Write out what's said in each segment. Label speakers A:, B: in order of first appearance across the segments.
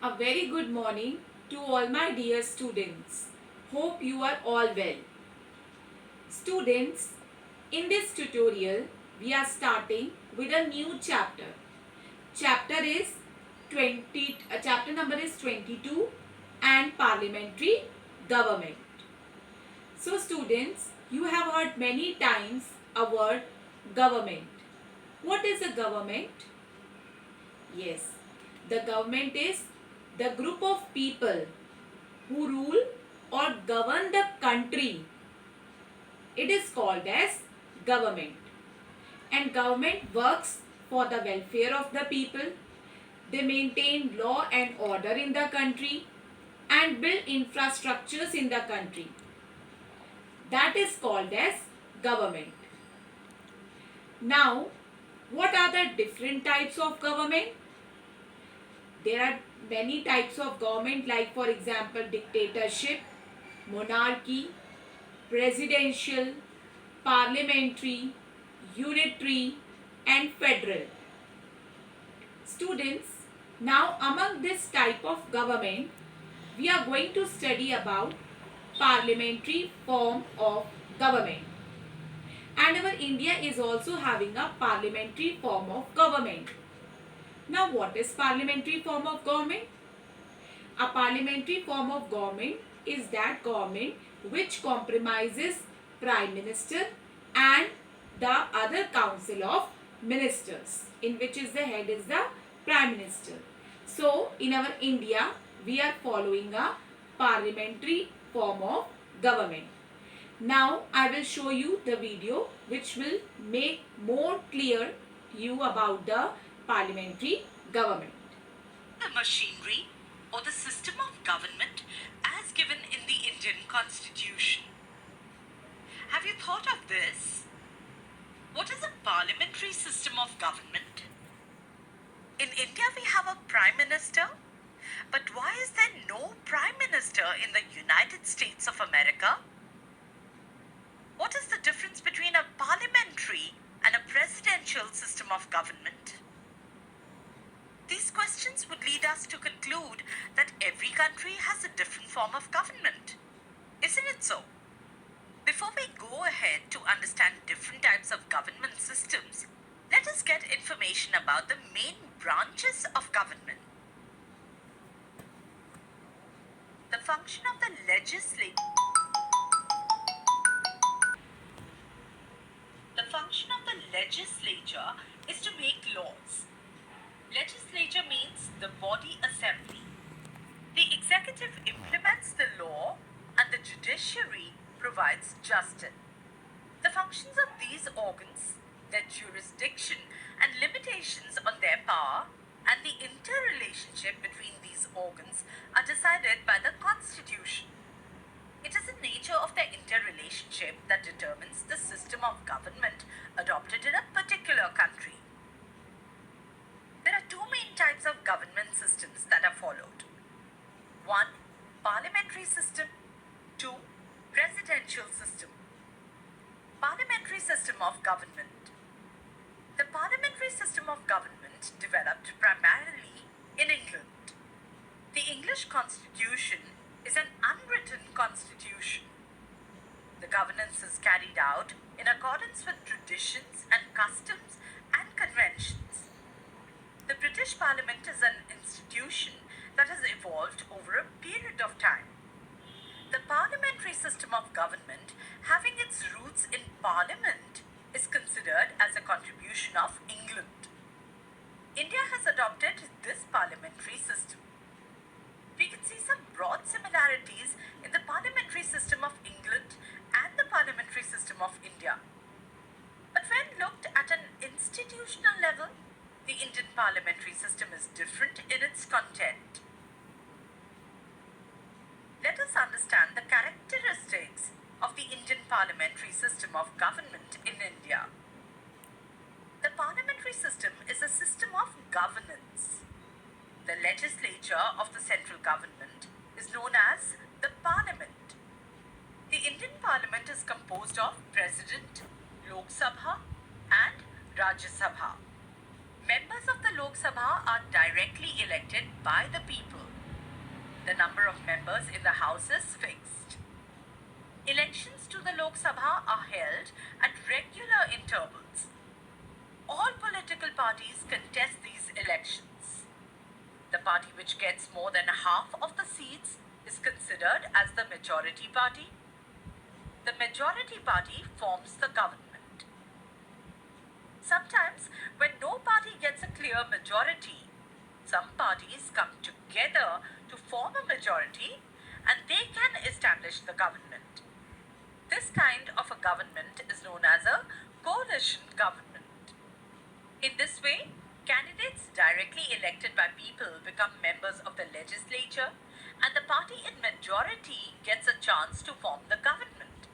A: A very good morning to all my dear students. Hope you are all well. Students, in this tutorial, we are starting with a new chapter. Chapter number is 22 and parliamentary government. So students, you have heard many times a word government. What is a government? Yes, the government is the group of people who rule or govern the country. It is called as government. And government works for the welfare of the people. They maintain law and order in the country and build infrastructures in the country. That is called as government. Now, what are the different types of government? There are many types of government, like for example dictatorship, monarchy, presidential, parliamentary, unitary and federal. Students, now among this type of government, we are going to study about parliamentary form of government. And our India is also having a parliamentary form of government. Now what is parliamentary form of government? A parliamentary form of government is that government which comprises Prime Minister and the other council of ministers, in which is the head is the Prime Minister. So in our India, we are following a parliamentary form of government. Now I will show you the video which will make more clear you about the parliamentary government.
B: The machinery or the system of government as given in the Indian Constitution. Have you thought of this? What is a parliamentary system of government? In India we have a Prime Minister, but why is there no Prime Minister in the United States of America? What is the difference between a parliamentary and a presidential system of government? These questions would lead us to conclude that every country has a different form of government. Isn't it so? Before we go ahead to understand different types of government systems, let us get information about the main branches of government. The function of the legislature. The function of the legislature is to make laws. Legislature means the body assembly. The executive implements the law and the judiciary provides justice. The functions of these organs, their jurisdiction and limitations on their power, and the interrelationship between these organs are decided by the Constitution. It is the nature of their interrelationship that determines the system of government adopted in a particular country. There are two main types of government systems that are followed. 1. Parliamentary system. 2. Presidential system. Parliamentary system of government. The parliamentary system of government developed primarily in England. The English Constitution is an unwritten constitution. The governance is carried out in accordance with traditions and customs and conventions. The British Parliament is an institution that has evolved over a period of time. The parliamentary system of government, having its roots in Parliament, is considered as a contribution of England. India has adopted this parliamentary system. We can see some broad similarities in the parliamentary system of England and the parliamentary system of India. But when looked at an institutional level, the Indian parliamentary system is different in its content. Let us understand the characteristics of the Indian parliamentary system of government in India. The parliamentary system is a system of governance. The legislature of the central government is known as the Parliament. The Indian Parliament is composed of President, Lok Sabha and Rajya Sabha. Members of the Lok Sabha are directly elected by the people. The number of members in the House is fixed. Elections to the Lok Sabha are held at regular intervals. All political parties contest these elections. The party which gets more than half of the seats is considered as the majority party. The majority party forms the government. Sometimes, when no party gets a clear majority, some parties come together to form a majority and they can establish the government. This kind of a government is known as a coalition government. In this way, candidates directly elected by people become members of the legislature and the party in majority gets a chance to form the government.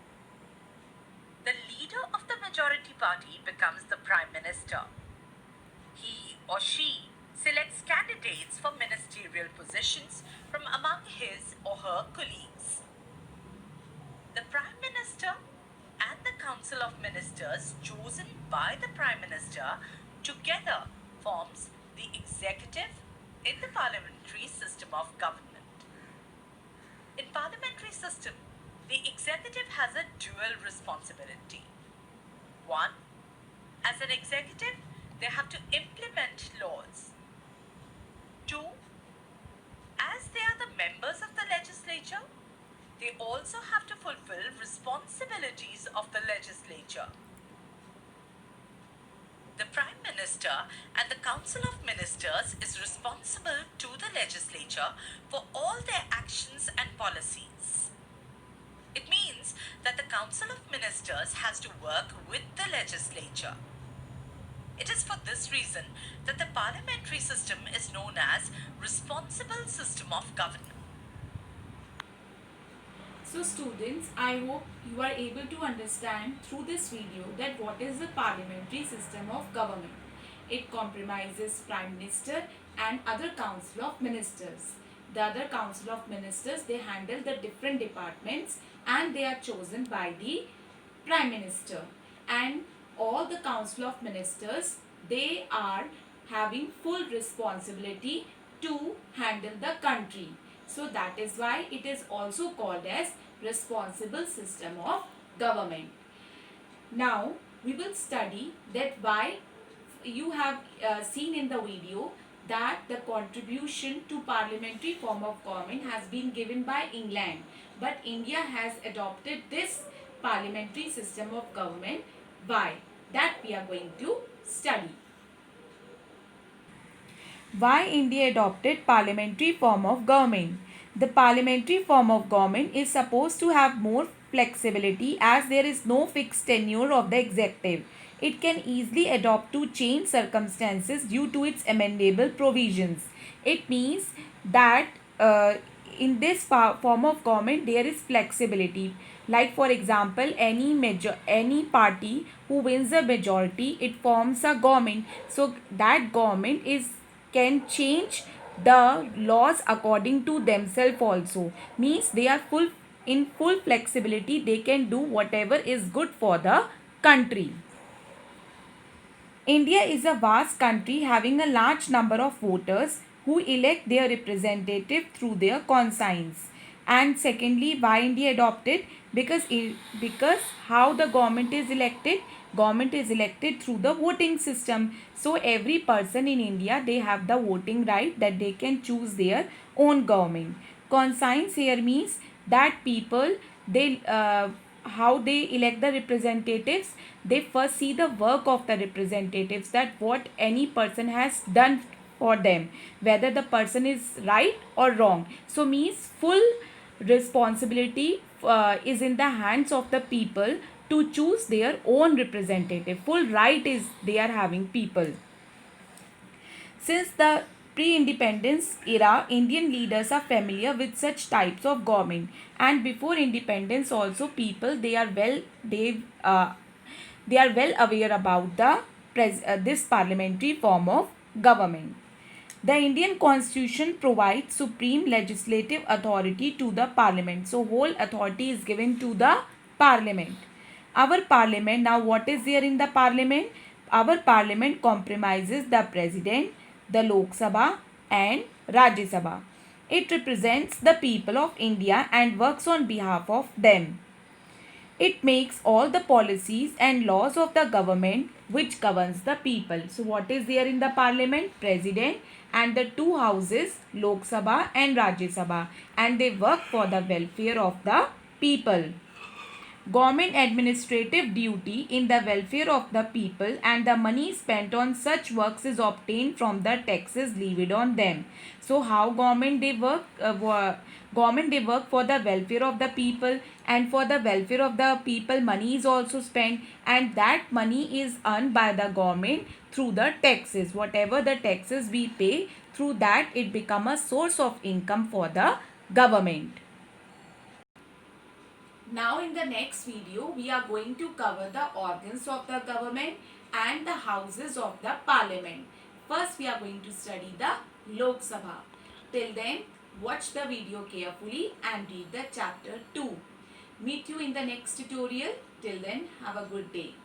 B: The leader of the majority party becomes the Prime Minister. He or she selects candidates for ministerial positions from among his or her colleagues. The Prime Minister and the Council of Ministers chosen by the Prime Minister together forms the executive in the parliamentary system of government. In parliamentary system, the executive has a dual responsibility. One, as an executive, they have to implement laws. Two, as they are the members of the legislature, they also have to fulfill responsibilities of the legislature. The Prime Minister and the Council of Ministers is responsible to the legislature for all their actions and policies. It means that the Council of Ministers has to work with the legislature. It is for this reason that the parliamentary system is known as responsible system of government.
A: So students, I hope you are able to understand through this video that what is the parliamentary system of government. It comprises Prime Minister and other Council of Ministers. The other Council of Ministers, they handle the different departments and they are chosen by the Prime Minister. And all the Council of Ministers, they are having full responsibility to handle the country. So that is why it is also called as responsible system of government. Now we will study that why you have seen in the video that the contribution to parliamentary form of government has been given by England, but India has adopted this parliamentary system of government. Why? That we are going to study. Why India adopted parliamentary form of government? The parliamentary form of government is supposed to have more flexibility as there is no fixed tenure of the executive. It can easily adopt to change circumstances due to its amendable provisions. It means that in this form of government there is flexibility. Like for example, any party who wins a majority, it forms a government. So that government can change the laws according to themselves also. Means they are in full flexibility. They can do whatever is good for the country. India is a vast country having a large number of voters who elect their representative through their conscience. And secondly, why India adopted? Because how the government is elected? Government is elected through the voting system. So every person in India, they have the voting right that they can choose their own government. Conscience here means that people, they how they elect the representatives. They first see the work of the representatives, that what any person has done for them, whether the person is right or wrong. So means full responsibility is in the hands of the people to choose their own representative. Full right is they are having people. Since the pre-independence era, Indian leaders are familiar with such types of government, and before independence also people they are well aware about this parliamentary form of government. The Indian Constitution provides supreme legislative authority to the Parliament. So whole authority is given to the Parliament. Our Parliament, now what is there in the Parliament? Our Parliament comprises the President, the Lok Sabha and Rajya Sabha. It represents the people of India and works on behalf of them. It makes all the policies and laws of the government which governs the people. So what is there in the parliament? President and the two houses, Lok Sabha and Rajya Sabha, and they work for the welfare of the people. Government administrative duty in the welfare of the people, and the money spent on such works is obtained from the taxes levied on them. So how government they work? Government they work for the welfare of the people, and for the welfare of the people money is also spent, and that money is earned by the government through the taxes. Whatever the taxes we pay, through that it become a source of income for the government. Now in the next video, we are going to cover the organs of the government and the houses of the parliament. First, we are going to study the Lok Sabha. Till then, watch the video carefully and read the chapter 2. Meet you in the next tutorial. Till then, have a good day.